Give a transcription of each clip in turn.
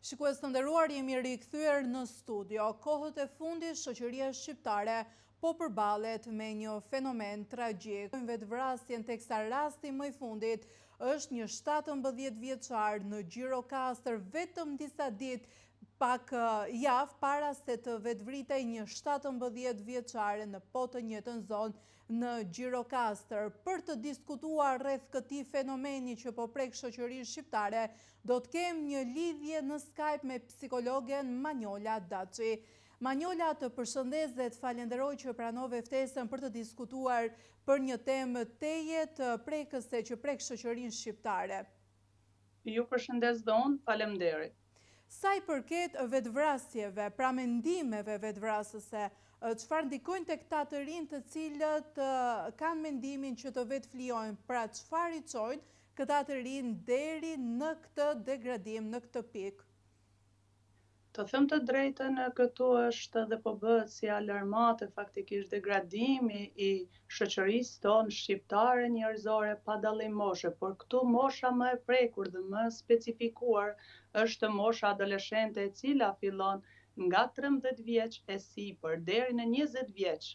Shikues të nderuar, jemi rikthyer në studio. Kohët e fundit shoqëria shqiptare po përballet me një fenomen tragjik. Vetvrasjen teksa rasti më i fundit është një 17 vjeçar në Gjirokastër, vetëm disa ditë pak javë para se të vetvritej një 17 vjeçare në po të njëjtën zonë në Gjirokastër. Për të diskutuar rreth këtij fenomeni që po prek shoqërinë shqiptare, do të kem një lidhje në Skype me psikologen Manjola Daçi. Manjola, të përshëndes dhe të falenderoj që pranove ftesën për të diskutuar për një temë teje të prekëse që prek shoqërinë shqiptare. Ju përshëndes dhe unë, faleminderit. Sa i përket vetvrasjeve, pra mendimeve vetvrasëse, çfarë ndikojnë tek ta të rinj të cilët kanë mendimin që të vetflijojnë, pra çfarë i çojnë këta të rinj deri në këtë degradim, në këtë pikë? Të them të drejtën, këtu është dhe po bëhet si alarmate faktikisht degradimi i shoqërisë tonë shqiptare njerëzore pa dallim moshe, por këtu mosha më e prekur dhe më specifikuar është mosha adoleshente, e cila fillon nga 13 vjeç e sipër deri në 20 vjeç,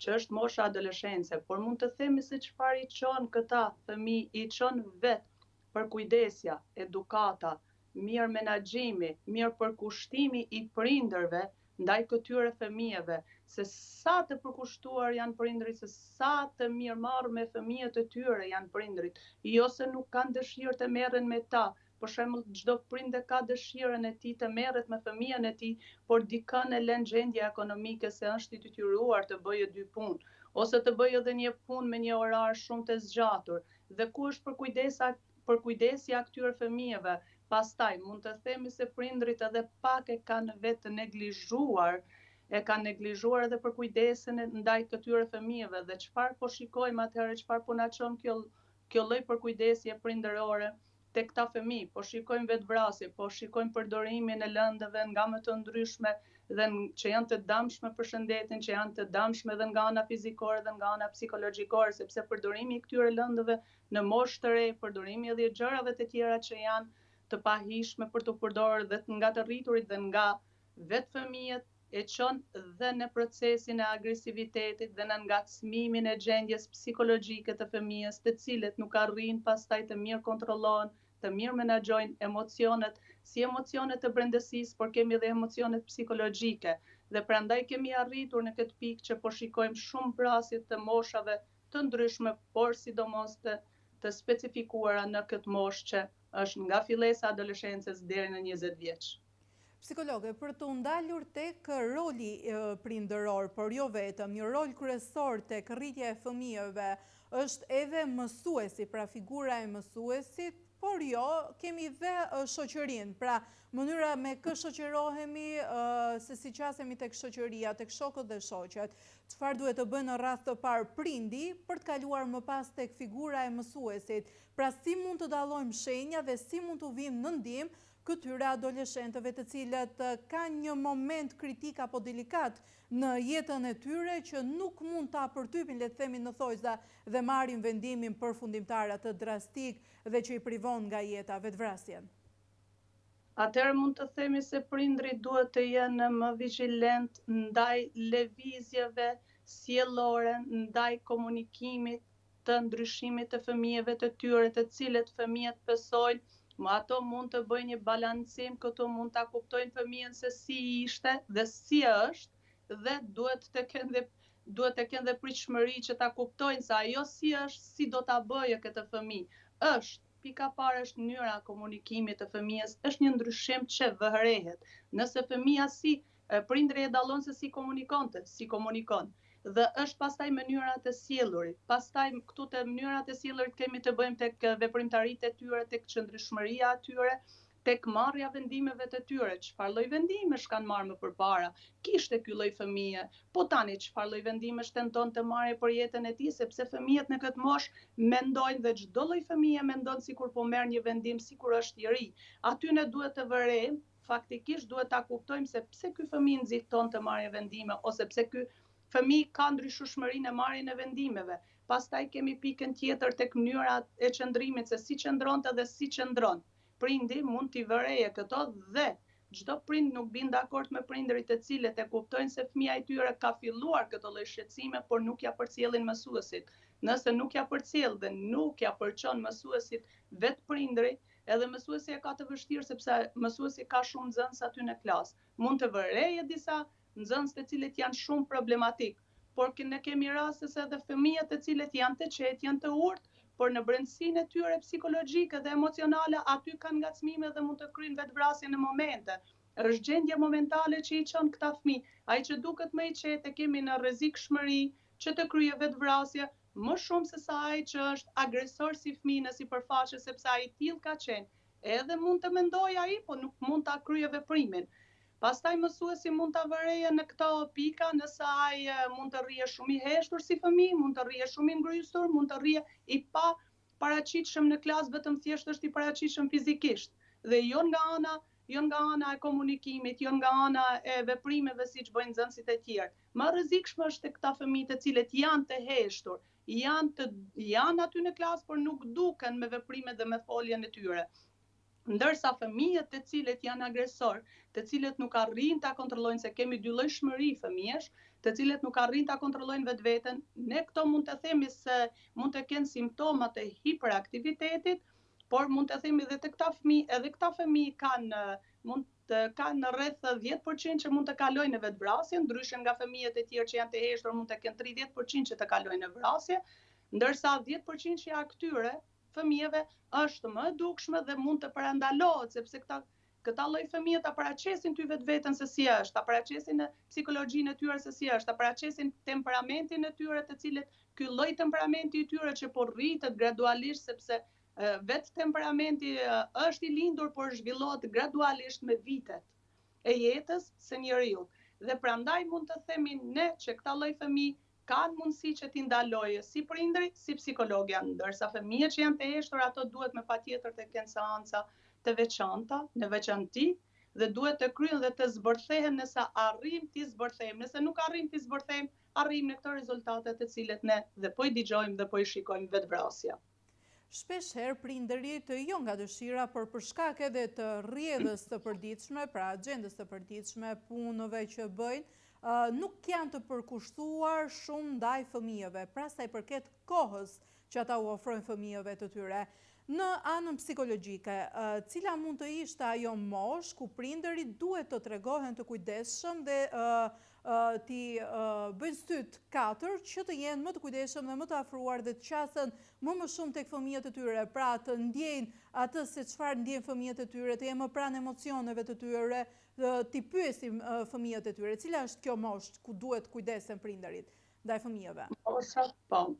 që është mosha adoleshencë, por mund të themi se çfarë i çon këta fëmijë, i çon vetë përkujdesja, edukata, mirë menaxhimi, mirë përkushtimi i prindërve ndaj këtyre fëmijëve, se sa të përkushtuar janë prindrit, se sa të mirëmarrë me fëmijët e tyre janë prindrit, jo se nuk kanë dëshirë të merren me ta. Për shembull, çdo prindër ka dëshirën e tij të merret me fëmijën e tij, por dikën e lën gjendja ekonomike se është i detyruar të bëjë 2 punë, ose të bëjë edhe një punë me një orar shumë të zgjatur. Dhe ku është përkujdesja këtyre fëmijëve? Pastaj mund të themi se prindrit edhe pak e kanë vetë neglizhuar edhe përkujdesin ndaj këtyre fëmijëve, dhe çfarë po shikojmë atëherë, çfarë po na çon kjo lloj përkujdesje prindërore tek këta fëmijë? Po shikojmë vetvrasje, po shikojmë përdorimin e lëndëve nga më të ndryshme dhe që janë të dëmshme për shëndetin, që janë të dëmshme dhe nga ana fizikore dhe nga ana psikologjikore, sepse përdorimi i këtyre lëndëve në moshë të re, përdorimi edhe i gjërave të tjera që janë të pahishme për të përdorur dhe nga të rriturit dhe nga vetë fëmijët, e çon dhe në procesin e agresivitetit dhe në ngacmimin e gjendjes psikologjike të fëmijës, të cilët nuk arrin pastaj të mirë kontrollohen, të mirë menaxhojnë emocionet, si emocionet të brendësisë, por kemi edhe emocionet psikologjike. Dhe prandaj kemi arritur në këtë pikë që po shikojmë shumë vrasje të moshave të ndryshme, por sidomos të specifikuara në këtë moshë që është nga fillesa e adoleshencës deri në 20 vjeç. Psikologe, për të ndalur tek roli prindëror, por jo vetëm, një rol kryesor tek rritja e fëmijëve është edhe mësuesi, pra figura e mësuesit, por jo, kemi dhe shoqërinë, pra mënyra me kë shoqërohemi, se si qasemi tek shoqëria, tek shokët dhe shoqet, çfarë duhet të bëjë në radhë të parë prindi për të kaluar më pas tek figura e mësuesit, pra si mund të dallojmë shenja dhe si mund të vijmë në ndihmë këtyre adoleshentëve të cilët kanë një moment kritik apo delikat në jetën e tyre që nuk mund ta përtypin, le të themi, në thojza dhe marrin vendimin përfundimtar atë drastik dhe që i privon nga jeta, vetvrasjen. Atëherë mund të themi se prindrit duhet të jenë më vigjilent ndaj lëvizjeve sjellore, ndaj komunikimit të ndryshimit të fëmijëve të tyre, të cilët fëmijët besojnë. Ato mund të bëjnë një balancim, këtu mund ta kuptojnë fëmijën se si ishte dhe si është, dhe duhet të kenë dhe pritshmëri që ta kuptojnë se ajo si është, si do ta bëjë këtë fëmijë. Pika parë është mënyra e komunikimit të fëmijës, është një ndryshim që vëhrehet. Nëse fëmija prindri e dallon se si komunikon. Dhe është pastaj mënyrat e sjellurit. Pastaj këtu te mënyrat e sjellurit kemi të bëjmë tek veprimtaritë e tyre, tek qëndrueshmëria e tyre, tek marrja vendimeve të tyre. Çfarë lloj vendimesh kanë marrë më përpara? Kishte ky lloj fëmije, po tani çfarë lloj vendimesh tenton të marrë për jetën e tij, sepse fëmijët në këtë moshë mendojnë dhe çdo lloj fëmije mendon sikur po merr një vendim, sikur është i ri. Aty ne duhet të vërejmë, faktikisht duhet ta kuptojmë se pse ky fëmijë nxiton të marrë vendime, ose pse ky fëmijë ka ndryshueshmërinë e marrjen e vendimeve. Pastaj kemi pikën tjetër tek mënyra e qëndrimit, se si qëndronte dhe si qëndron. Prindi mund t'i vërejë këto dhe çdo prind nuk bin dakord me prindërit e cilët e kuptojnë se fëmia e tyre ka filluar këtë lloj shqetësime, por nuk ja përcjellin mësuesit. Nëse nuk ja përcjell dhe nuk ja përçon mësuesit vetë prindri, edhe mësuesi e ka të vështirë sepse mësuesi ka shumë nxënës aty në klasë. Mund të vërejë disa nxënës të cilët janë shumë problematik, por ne kemi raste se edhe fëmijët të cilët janë të qetë, janë të urtë, por në brendësinë e tyre psikologjike dhe emocionale aty kanë ngacmime dhe mund të kryejnë vetvrasje në momente. Është gjendje momentale që i çon këta fëmijë. Ai që duket më i qetë kemi në rrezikshmëri që të kryejë vetvrasje më shumë se sa ai që është agresor si fëmijë në sipërfaqe, sepse ai tillë ka qenë. Edhe mund të mendojë ai, po nuk mund ta kryejë veprimin. Pastaj mësuesi mund ta vërejë në këto pika, nëse ai mund të rrije shumë i heshtur si fëmijë, mund të rrije shumë i ngrysur, mund të rrije i pa paraqitshëm në klasë, vetëm thjesht është i paraqitshëm fizikisht. Dhe jo nga ana e komunikimit, jo nga ana e veprimeve siç bëjnë nxënësit e tjerë. Më rrezikshme është tek këta fëmijë të cilët janë të heshtur, janë aty në klasë, por nuk duken me veprimet dhe me foljen e tyre. Ndërsa fëmijët të cilët janë agresor, të cilët nuk arrin ta kontrollojnë, se kemi dyllojshmëri fëmijësh, të cilët nuk arrin ta kontrollojnë vetveten, ne këto mund të themi se mund të kenë simptomat e hiperaktivitetit, por mund të themi edhe këta fëmijë kanë rreth 10% që mund të kalojnë në vetvrasje, ndryshe nga fëmijët e tjerë që janë të heshtur mund të kenë 30% që të kalojnë në vrasje, ndërsa 10% që këtyre fëmijëve është më e dukshme dhe mund të parandalohet, sepse këta lloj fëmijë ta paraqesin ty vetveten se si është, ta paraqesin në psikologjinë e tyre se si është, ta paraqesin temperamentin e tyre, të cilët ky lloj temperamenti i tyre që po rritet gradualisht, sepse vetë temperamenti është i lindur, por zhvillohet gradualisht me vitet e jetës së njeriu. Dhe prandaj mund të themi ne që këta lloj fëmijë kanë mundësi që t'i ndalojë si prindri, si psikologja, ndërsa fëmijët që janë të heshtur, ato duhet me patjetër të kenë seanca të veçanta, në veçanti, dhe duhet të kryen dhe të zbërthehen nëse arrim t'i zbërthejmë. Nëse nuk arrim t'i zbërthejmë, arrim në këto rezultate të cilët ne dhe po i dëgjojmë dhe po i shikojmë vetvrasja. Shpesh herë prindërit jo nga dëshira, por për shkak edhe të rrjedhës të përditshme, pra agjendës të përditshme, punëve që bëjnë, nuk janë të përkushtuar shumë ndaj fëmijëve, pra sa i përket kohës që ata u ofrojnë fëmijëve të tyre. Në anën psikologjike, cila mund të ishte ajo moshë ku prindërit duhet të tregohen të kujdesshëm dhe t'i bëjnë syt 4 që të jenë më të kujdesshëm dhe më të afruar dhe të qasen më shumë tek fëmijët e tyre, pra të ndjejnë atë se çfarë ndjejnë fëmijët e tyre, të jenë më pranë emocioneve të tyre, t'i pyesim fëmijët e tyre. Cila është kjo moshë ku duhet kujdesen prindërit ndaj fëmijëve?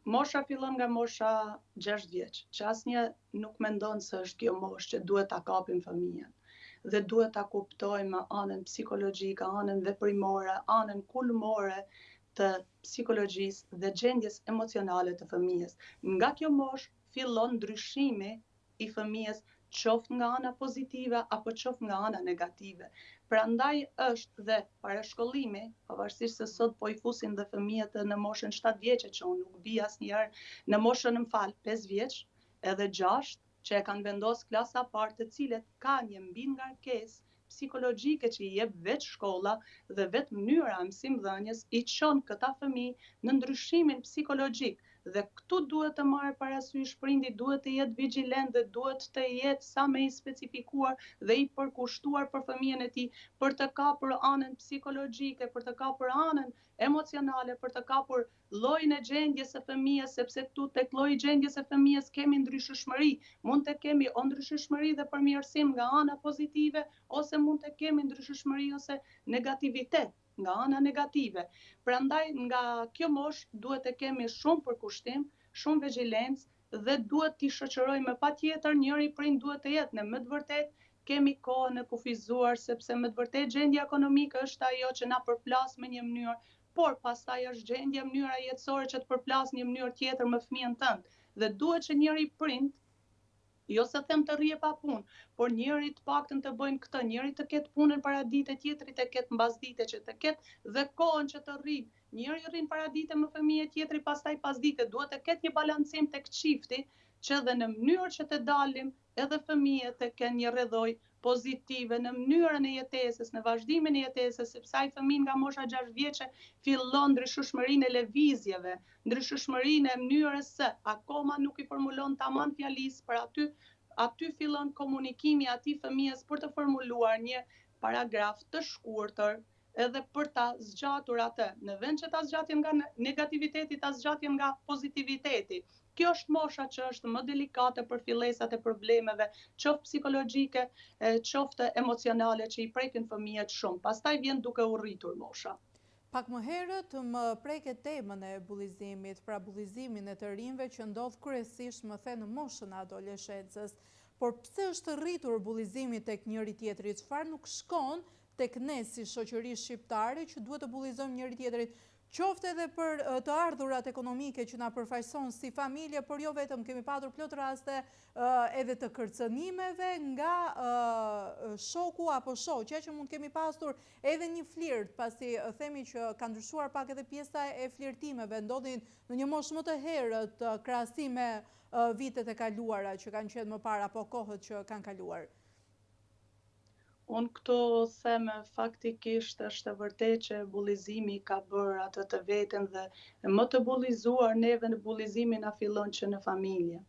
Mosha fillon nga mosha 6 vjeç, që asnjë nuk mendon se është kjo moshë që duhet ta kapim fëmijën. Dhe duhet ta kuptojmë anën psikologjike, anën veprimore, anën kulmore të psikologjisë dhe gjendjes emocionale të fëmijës. Nga kjo moshë fillon ndryshimi i fëmijës, qoftë nga ana pozitive apo qoftë nga ana negative. Prandaj është dhe parashkollimi, pavarësisht se sot po i fusin dhe fëmijët në moshën 7 vjeçe, që unë nuk bi asnjëherë në moshën 5 vjeç, edhe 6, që e kanë vendosur klasa parë, të cilët kanë një mbingarkesë psikologjike që i jep vetë shkolla dhe vetë mënyra e mësimdhënies, i çon këta fëmijë në ndryshimin psikologjik. Dhe këtu duhet të marrë parasysh prindi, duhet të jetë vigjilent dhe duhet të jetë sa më i specifikuar dhe i përkushtuar për fëmijën e tij, për të kapur anën psikologjike, për të kapur anën emocionale, për të kapur llojin e gjendjes së fëmijës, sepse këtu tek lloji i gjendjes së fëmijës kemi ndryshëshmëri. Mund të kemi ndryshëshmëri dhe përmirësim nga ana pozitive, ose mund të kemi ndryshëshmëri ose negativitet nga ana negative. Prandaj nga kjo moshë duhet të kemi shumë përkushtim, shumë vigjilencë dhe duhet t'i shoqërojmë patjetër, njëri prind duhet të jetë në më të vërtetë kemi kohën e kufizuar, sepse më të vërtetë gjendja ekonomike është ajo që na përplas me një mënyrë, por pastaj është gjendja mënyra jetësore që të përplas një mënyrë tjetër me fëmijën tënd. Dhe duhet që njëri prind, jo se them të rrije pa punë, por njëri të paktën të bëjnë këtë, njëri të ketë punën para dite, tjetri të ketë mbasdite, që të ketë dhe kohën që të rrinë. Njëri rrin para dite me fëmijë, tjetri pastaj pas dite. Duhet të ketë një balancim tek çifti, që edhe në mënyrë që të dalim edhe fëmijët të kenë një rrjedhoj pozitive në mënyrën e jetesës, në vazhdimin e jetesës, sepse ai fëmijë nga mosha 6 vjeçe fillon ndryshueshmërinë e lëvizjeve, ndryshueshmërinë e mënyrës se akoma nuk i formulon tamam fjalisë, për aty fillon komunikimi i atij fëmijës për të formuluar një paragraf të shkurtër, edhe për ta zgjatur atë, në vend që ta zgjatjen nga negativiteti, ta zgjatjen nga pozitiviteti. Kjo është mosha që është më delikate për fillesat e problemeve, qoftë psikologjike, qoftë emocionale që i prekin fëmijët shumë. Pastaj vjen duke u rritur mosha. Pak më herët më preket temën e bullizimit, pra bullizimin e të rinjve që ndodh kryesisht më the në moshën e adoleshencës. Por pse është rritur bullizimi tek njëri tjetri? Çfarë nuk shkon tek ne si shoqëri shqiptare që duhet të bullizojmë njëri tjetrit, qoftë edhe për të ardhurat ekonomike që na përfaqëson si familje, por jo vetëm, kemi patur plot raste edhe të kërcënimeve nga shoku apo shoqja që mund kemi pasur edhe një flirt, pasi themi që ka ndryshuar pak edhe pjesa e flirtimeve, ndodhin në një moshë më të herët krahasim me vitet e kaluara që kanë qenë më parë apo kohët që kanë kaluar. Unë këto them faktikisht është e vërtet që bullizimi ka bërë atë të vetën dhe më të bullizuar neve në bullizimin na fillon që në familje.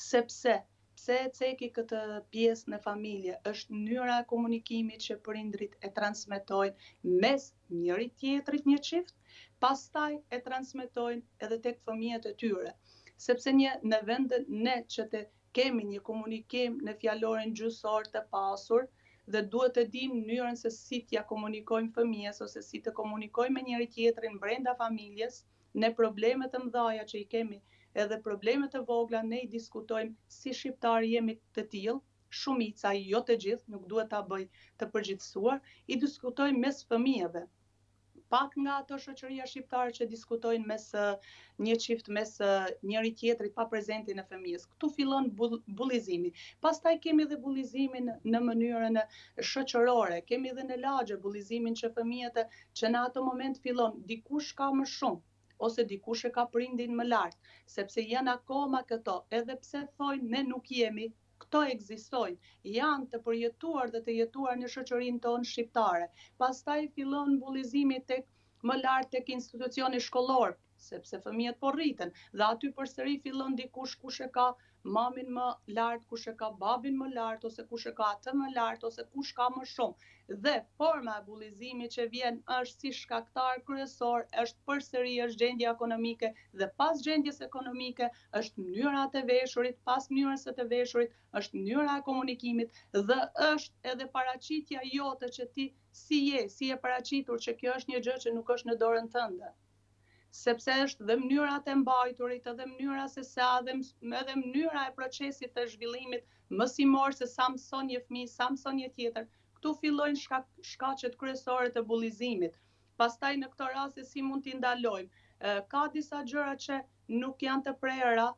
Sepse, pse e ceki këtë pjesë në familje, është mënyra e komunikimit që prindrit e transmetojnë mes njëri tjetrit një çift, pastaj e transmetojnë edhe tek fëmijët e tyre. Sepse në vendin ne që të kemi një komunikim në fjalorin gjysor të pasur, dhe duhet të dimë mënyrën se si t'ja komunikojmë fëmijës ose si të komunikojmë me njëri tjetrin brenda familjes, ne problemet të mëdha që i kemi edhe problemet të vogla, ne i diskutojmë si shqiptarë jemi të tillë, shumica, jo të gjithë, nuk duhet ta bëj të përgjithësuar, i diskutojmë mes fëmijëve. Pak nga ato shoqëria shqiptare që diskutojnë mes një çift, mes njëri tjetrit pa prezentin e fëmijës. Këtu fillon bullizimi. Pastaj kemi edhe bullizimin në mënyrën shoqërore, kemi edhe në lagje bullizimin që fëmijët që në ato moment fillon dikush ka më shumë ose dikush e ka prindin më lart, sepse janë akoma këto, edhe pse thojnë ne nuk jemi, këto ekzistojnë, janë të përjetuar dhe të jetuar në shoqërinë tonë shqiptare. Pastaj fillon bullizimi më lart tek institucioni shkollor, sepse fëmijët po rriten dhe aty përsëri fillon dikush kush e ka mamin më lart, kush e ka babin më lart, ose kush e ka atë më lart, ose kush ka më shumë. Dhe forma e bullizimit që vjen është si shkaktar kryesor, është përsëri është gjendja ekonomike dhe pas gjendjes ekonomike është mënyra e veshurit, pas mënyrës së të veshurit është mënyra e komunikimit dhe është edhe paraqitja jote që ti si e paraqitur që kjo është një gjë që nuk është në dorën tënde. Sepse është dhe mënyrat e mbajturit, edhe mënyra se sa, edhe mënyra e procesit të zhvillimit mësimor se sa mëson një fëmijë, sa mëson një tjetër. Këtu fillojnë shkaqet kryesore të bullizimit. Pastaj në këto raste si mund t'i ndalojmë? Ka disa gjëra që nuk janë të prera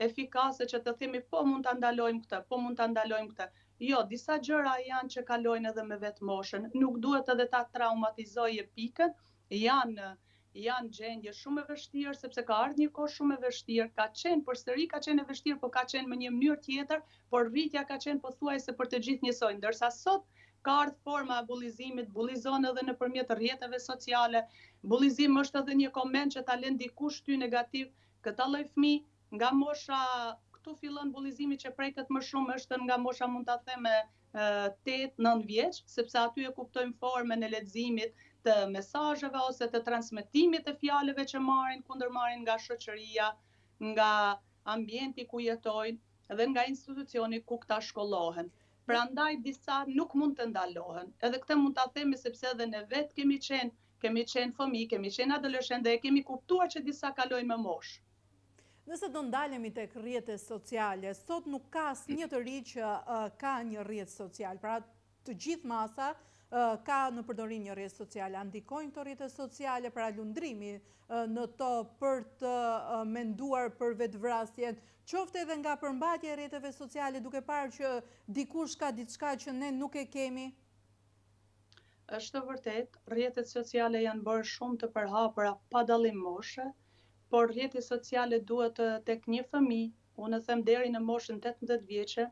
efikase që të themi po mund ta ndalojmë këtë, po mund ta ndalojmë këtë. Jo, disa gjëra janë që kalojnë edhe me vetë moshën. Nuk duhet edhe ta traumatizojë pikën, janë gjendje shumë e vështirë, sepse ka ardhur një kohë shumë e vështirë, ka qenë e vështirë, por ka qenë në një mënyrë tjetër, por rritja ka qenë pothuajse për të gjithë njësoj, ndërsa sot ka ardhur forma e bullizimit, bullizon edhe nëpërmjet rrjeteve sociale. Bullizim është edhe një koment që ta lën dikush ty negativ, këtë lloj fëmijë nga mosha, këtu fillon bullizimi që preket më shumë, është nga mosha mund ta them 8-9 vjeç, sepse aty e kuptojmë formën e leximit të mesazheve ose të transmetimit të fjalëve që kundërmarrin nga shoqëria, nga ambienti ku jetojnë dhe nga institucioni ku këta shkollohen. Prandaj disa nuk mund të ndalohen. Edhe këtë mund ta themi sepse edhe ne vetë kemi qenë fëmijë, kemi qenë adoleshentë dhe kemi kuptuar që disa kalojnë me moshë. Nëse do ndalemi tek rrjetet sociale, sot nuk ka asnjë të ri që ka një rrjet social. Pra të gjithë masa ka në përdorim një rrjet sociale. Ndikojnë këto rrjete sociale pra lundrimi në to për të menduar për vetvrasjen, qoftë edhe nga përmbajtja e rrjeteve sociale duke parë që dikush ka diçka që ne nuk e kemi? Është vërtet, rrjetet sociale janë bërë shumë të përhapura pa dallim moshe, por rrjetet sociale duhet tek një fëmijë, unë them deri në moshën 18 vjeçe,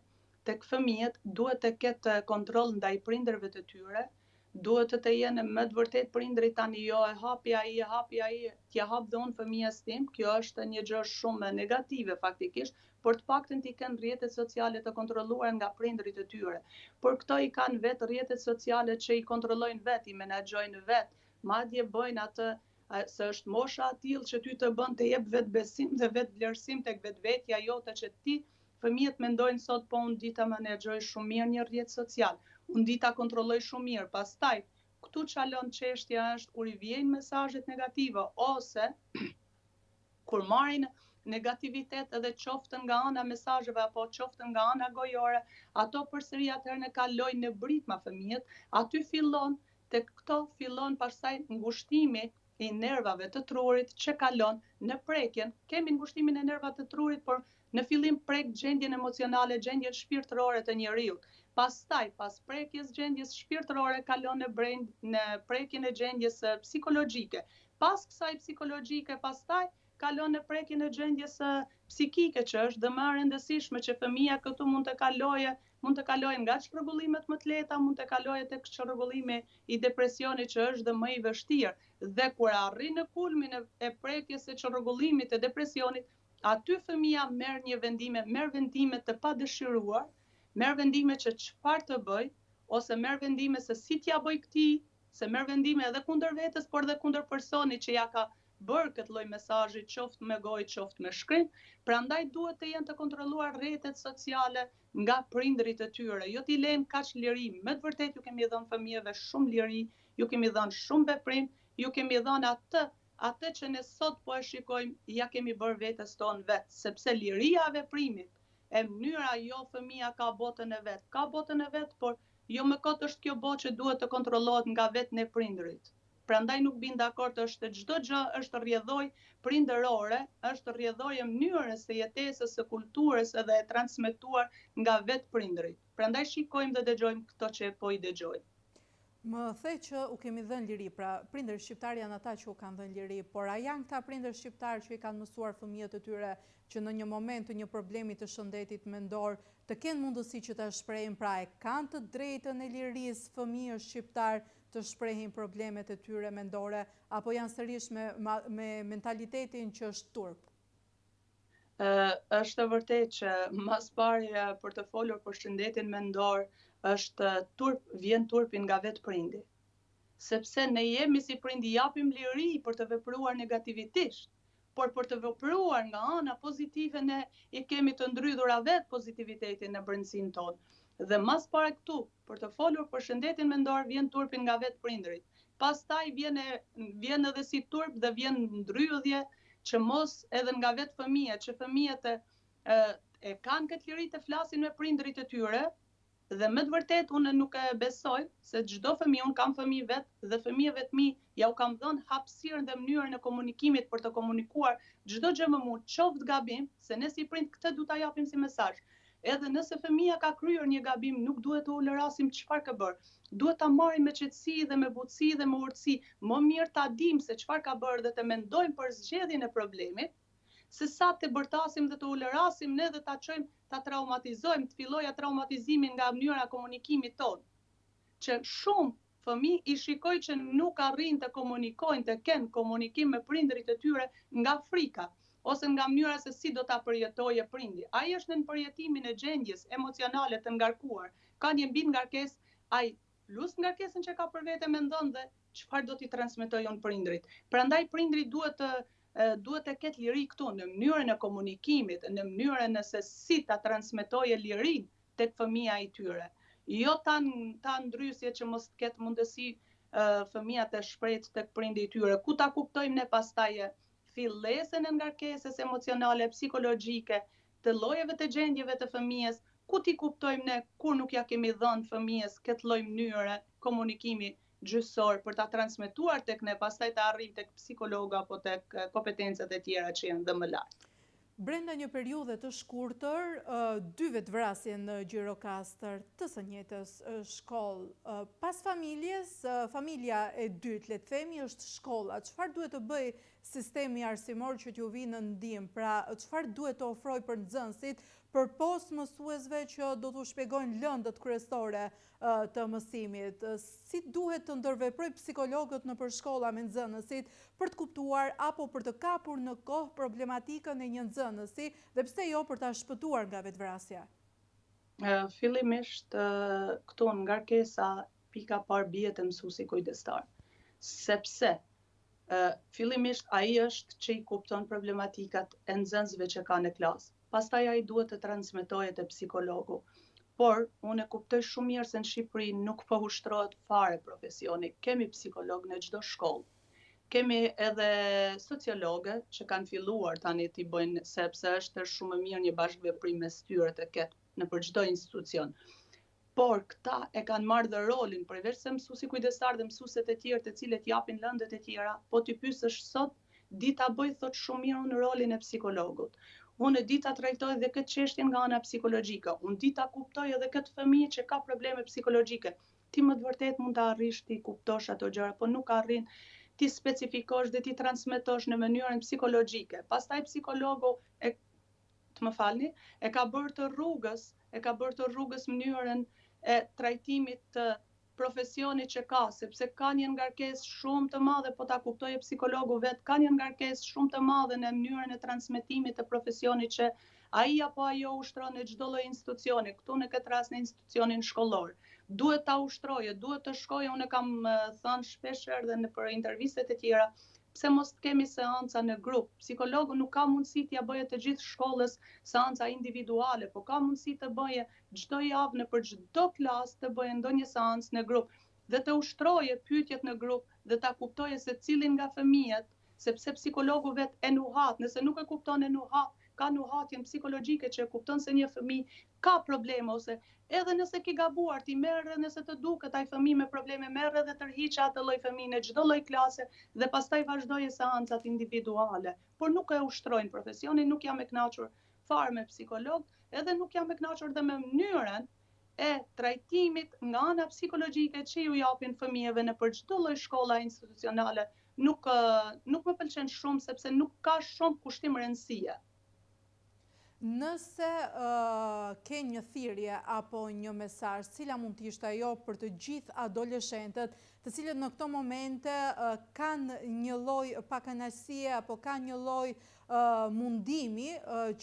tek fëmijët duhet të ketë kontroll ndaj prindërve të tyre, duhet të jenë më të vërtet prindrit tani jo e hapi ai, t'ja hap dhe unë fëmijës tim, kjo është një gjë shumë negative faktikisht, por të paktën t'i kanë rrjetet sociale të kontrolluar nga prindrit e tyre. Por këto i kanë vetë rrjetet sociale që i kontrollojnë vetë, i menaxhojnë vetë, madje bëjnë atë se është mosha e tillë që ty të bën të jep vetë besim dhe vetë vlerësim tek vetvetja jote që ti fëmijët mendojnë sot po unë di ta menaxhoj shumë mirë një rrjet social, unë di ta kontrolloj shumë mirë, pastaj këtu çalon çështja është kur i vijnë mesazhet negative ose kur marrin negativitet edhe qoftë nga ana mesazheve apo qoftë nga ana gojore, ato përsëri atëherë ne kalojnë në britma fëmijët, aty tek këto fillon pastaj ngushtimi i nervave të trurit që kalon në prekjen. Kemi ngushtimin e nervave të trurit, por në fillim prek gjendjen emocionale, gjendjen shpirtërore të njeriut. Pastaj, pas prekjes gjendjes shpirtërore, kalon në prekjen e gjendjes psikologjike. Pas kësaj psikologjike, pastaj kalon në prekjen e gjendjes psikike, që është dhe më e rëndësishme që fëmia këtu mund të kalojë nga çrregullimet më të lehta, mund të kalojë tek çrregullimi i depresionit që është dhe më i vështirë. Dhe kur arrin në kulmin e prekjes së çrregullimit të depresionit, aty fëmia merr vendime të padëshiruar, merr vendime që çfarë të bëj, ose merr vendime se si t'ja bëj këtij, se merr vendime edhe kundër vetes, por edhe kundër personit që ja ka bërë këtë lloj mesazhi, qoftë me gojë, qoftë me shkrim. Prandaj duhet të jenë të kontrolluar rrjetet sociale nga prindrit e tyre. Jo t'i lejmë kaq liri, me të vërtetë ju kemi dhënë fëmijëve shumë liri, ju kemi dhënë shumë veprim, ju kemi dhënë atë që ne sot po e shikojmë, ja kemi bërë vetes tonë vetë, sepse liria e veprimit, e mënyra jo fëmia ka botën e vet, por jo më kot është kjo botë që duhet të kontrollohet nga vetën e prindrit. Prandaj nuk bin dakord është çdo gjë është rrjedhoj prindërore, është rrjedhoj e mënyrës së jetesës, së kulturës edhe e transmetuar nga vetë prindrit. Prandaj shikojmë dhe dëgjojmë këto që po i dëgjojmë. Më the që u kemi dhënë liri, pra prindër shqiptar janë ata që u kanë dhënë liri, por a janë këta prindër shqiptar që i kanë mësuar fëmijët e tyre që në një moment të një problemi të shëndetit mendor të kenë mundësi që të shprehin, pra e kanë të drejtën e lirisë fëmijës shqiptar të shprehin problemet e tyre mendore, apo janë sërish me mentalitetin që është turp? Është vërtet që mas pari për të folur për shëndetin mendor, vjen turpi nga vetë prindi. Sepse ne jemi si prindi, japim liri për të vepruar negativitisht, por për të vepruar nga ana pozitive ne i kemi të ndrydhura vetë pozitivitetin në brendësinë tonë. Dhe mas pare këtu, për të folur për shëndetin mendor, vjen turpi nga vetë prindrit. Pastaj vjen edhe si turp dhe vjen ndrydhje që mos edhe nga vetë fëmijët, që fëmijët e kanë këtë liri të flasin me prindrit e tyre, dhe me të vërtet unë nuk e besoj se çdo fëmijë, unë kam fëmijë vetë dhe fëmijëve të mi ja u kam dhënë hapësirën dhe mënyrën e komunikimit për të komunikuar çdo gjë më mund, qoftë gabim, se ne si prind këtë du ta japim si mesazh. Edhe nëse fëmia ka kryer një gabim, nuk duhet të ulërasim çfarë ka bërë. Duhet ta marrim me qetësi dhe me butësi dhe me urtësi. Më mirë ta dim se çfarë ka bërë dhe të mendojmë për zgjedhjen e problemit, se sa të bërtasim dhe të ulërasim ne dhe ta çojmë, ta traumatizojmë, të fillojë traumatizimin nga mënyra e komunikimit tonë. Që shumë fëmijë i shikoj që nuk arrin të komunikojnë, të kenë komunikim me prindrit e tyre nga frika, ose nga mënyra se si do ta përjetojë prindi. Ai është në përjetimin e gjendjes emocionale të ngarkuar. Ka një mbi ngarkesë, ai plus ngarkesën që ka për vete mendon dhe çfarë do t'i transmetojë on prindrit. Prandaj prindri duhet të ketë liri këtu në mënyrën e komunikimit, në mënyrën se si ta transmetojë lirin tek fëmia i tyre. Jo ta ndrysje që mos ketë mundësi fëmia të shprehet tek prindi i tyre. Ku ta kuptojmë ne pastaj fillesën e ngarkesës emocionale, psikologjike, të llojeve të gjendjeve të fëmijës, ku ti kuptojmë ne kur nuk ja kemi dhënë fëmijës këtë lloj mënyre komunikimi gjysor për ta transmetuar tek ne, pastaj të arrim tek psikologa apo tek kompetencat e tjera që janë dhe më lart. Brenda një periudhe të shkurtër, 2 vetvrasje në Gjirokastër të së njëjtës shkollë. Pas familjes, familja e dytë, le të themi, është shkolla. Çfarë duhet të bëj sistemi arsimor që t'ju vi në ndihmë? Pra, çfarë duhet të ofroj për nxënësit përpos mësuesve që do t'u shpjegojnë lëndët kryesore të mësimit? Si duhet të ndërveproj psikologët në përshkolla me nxënësit për të kuptuar apo për të kapur në kohë problematikën e një nxënësi dhe pse jo për ta shpëtuar nga vetvrasja? Fillimisht këtu ngarkesa pika parë bie te mësuesi kujdestar. Sepse fillimisht ai është që i kupton problematikat e nxënësve që ka në klasë. Pastaj ai duhet të transmetojë te psikologu. Por unë e kuptoj shumë mirë se në Shqipëri nuk po ushtrohet fare profesioni. Kemi psikolog në çdo shkollë. Kemi edhe sociologe që kanë filluar tani t'i bëjnë, sepse është shumë mirë një bashkëveprim mes tyre të ketë në për çdo institucion. Por këta e kanë marrë dhe rolin, përveç se mësuesi kujdestar dhe mësueset e tjerë të cilët japin lëndët e tjera, po ti pyesësh sot, dita bëj thot shumë mirë në rolin e psikologut. Unë dita trajtoj dhe këtë çështje nga ana psikologjike. Unë dita kuptoj edhe këtë fëmijë që ka probleme psikologjike. Ti më të vërtet mund të arrish ti kuptosh ato gjëra, po nuk arrin ti specifikosh dhe ti transmetosh në mënyrën psikologjike. Pastaj psikologu e ka bërë të rrugës mënyrën e trajtimit të profesionit që ka, sepse ka një ngarkesë shumë të madhe, po ta kuptojë psikologu vetë, ka një ngarkesë shumë të madhe në mënyrën e transmetimit të profesionit që ai apo ajo ushtron në çdo lloj institucioni, këtu në këtë rast në institucionin shkollor. Duhet ta ushtroje, duhet të shkojë, unë kam thënë shpesh edhe në për intervistet e tjera, pse mos të kemi seanca në grup. Psikologu nuk ka mundësi t'ja bëje të gjithë shkollës seanca individuale, po ka mundësi të bëje çdo javë në për çdo klasë të bëje ndonjë seancë në grup dhe të ushtroje pyetjet në grup dhe ta kuptoje se cilin nga fëmijët, sepse psikologu vetë e nuhat, nëse nuk e kupton e nuhat, ka nuhatjen psikologjike që e kupton se një fëmijë ka probleme ose edhe nëse ki gabuar, ti merre nëse të duket ai fëmijë me probleme, merre dhe tërhiqe atë lloj fëmijë në çdo lloj klase dhe pastaj vazhdoje seancat individuale. Por nuk e ushtrojnë profesionin, nuk jam e kënaqur fare me psikolog, edhe nuk jam e kënaqur dhe me mënyrën e trajtimit nga ana psikologjike që ju japin fëmijëve në për çdo lloj shkolla institucionale. Nuk më pëlqen shumë sepse nuk ka shumë kushtim rëndësie. Nëse ke një thirrje apo një mesazh, cila mund të ishte ajo për të gjithë adoleshentët, të cilët në këto momente kanë një lloj pakënaqësie apo kanë një lloj mundimi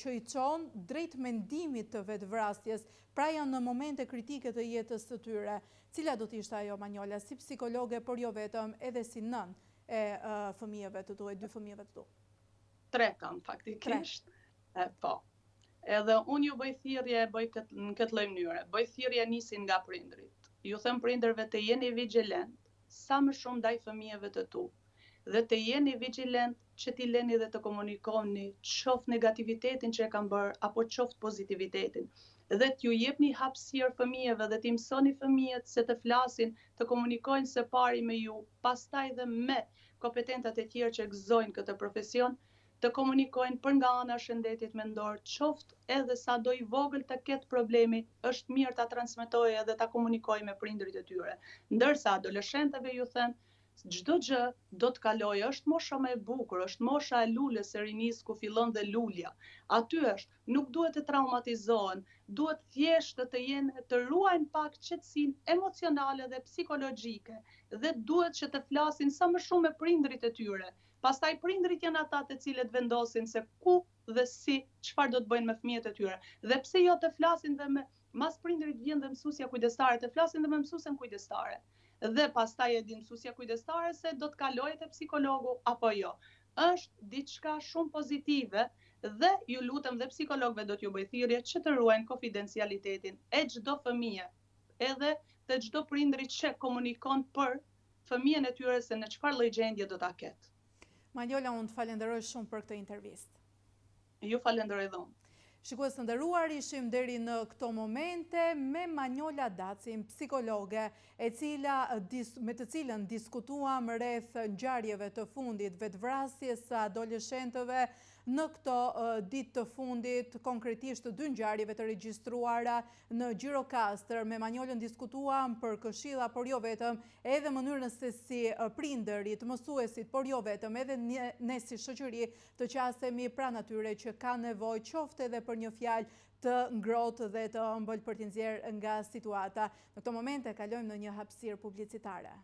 që i çon drejt mendimit të vetvrasjes, pra janë në momente kritike të jetës së tyre. Cila do të ishte ajo, Manjola, si psikologe, por jo vetëm, edhe si nën e fëmijëve të tuaj, 2 fëmijëve të tu? 3 kam faktikisht. Po. Edhe unë ju bëj thirrje, në këtë lloj mënyre. Bëj thirrje nisin nga prindrit. Ju them prindërve të jeni vigjilent sa më shumë ndaj fëmijëve të tu. Dhe të jeni vigjilent që t'i leni dhe të komunikoni qoftë negativitetin që e kanë bërë apo qoftë pozitivitetin. Dhe t'ju jepni hapësirë fëmijëve dhe t'i mësoni fëmijët se të flasin, të komunikojnë së pari me ju, pastaj dhe me kompetentat e tjerë që gëzojnë këtë profesion, të komunikojnë për nga ana shëndetit mendor, qoftë edhe sa do i vogël të ketë problemi, është mirë ta transmetojë edhe ta komunikojë me prindrit e tyre. Ndërsa adoleshentëve ju them, çdo gjë do të kalojë, është mosha më e bukur, është mosha e lulës së rinisë ku fillon dhe lulja. Aty është, nuk duhet të traumatizohen, duhet thjesht të ruajnë pak qetësinë emocionale dhe psikologjike dhe duhet që të flasin sa më shumë me prindrit e tyre. Pastaj prindrit janë ata të cilët vendosin se ku dhe si, çfarë do të bëjnë me fëmijët e tyre. Dhe pse jo të flasin dhe mas prindrit vjen dhe mësuesja kujdestare, të flasin dhe me mësuesen kujdestare. Dhe pastaj e di mësuesja kujdestare se do të kalojë te psikologu apo jo. Është diçka shumë pozitive dhe ju lutem dhe psikologëve do t'ju bëj thirrje që të ruajnë konfidencialitetin e çdo fëmije, edhe të çdo prindri që komunikon për fëmijën e tyre se në çfarë lloj gjendje do ta ketë. Manjola, unë të falenderoj shumë për këtë intervistë. Ju falenderoj dhe unë. Shikues të nderuar, ishim deri në këto momente me Manjola Dacin, psikologe, me të cilën diskutuam rreth ngjarjeve të fundit, vetvrasjes së adoleshentëve në këto ditë të fundit, konkretisht 2 ngjarjeve të regjistruara në Gjirokastër. Me Manjolën diskutuam për këshilla, por jo vetëm, edhe mënyrën se si prindërit, mësuesit, por jo vetëm, edhe ne si shoqëri të qasemi pranë atyre që ka nevojë qoftë edhe për një fjalë të ngrohtë dhe të ëmbël për t'i nxjerrë nga situata. Në këto momente kalojmë në një hapësirë publicitare.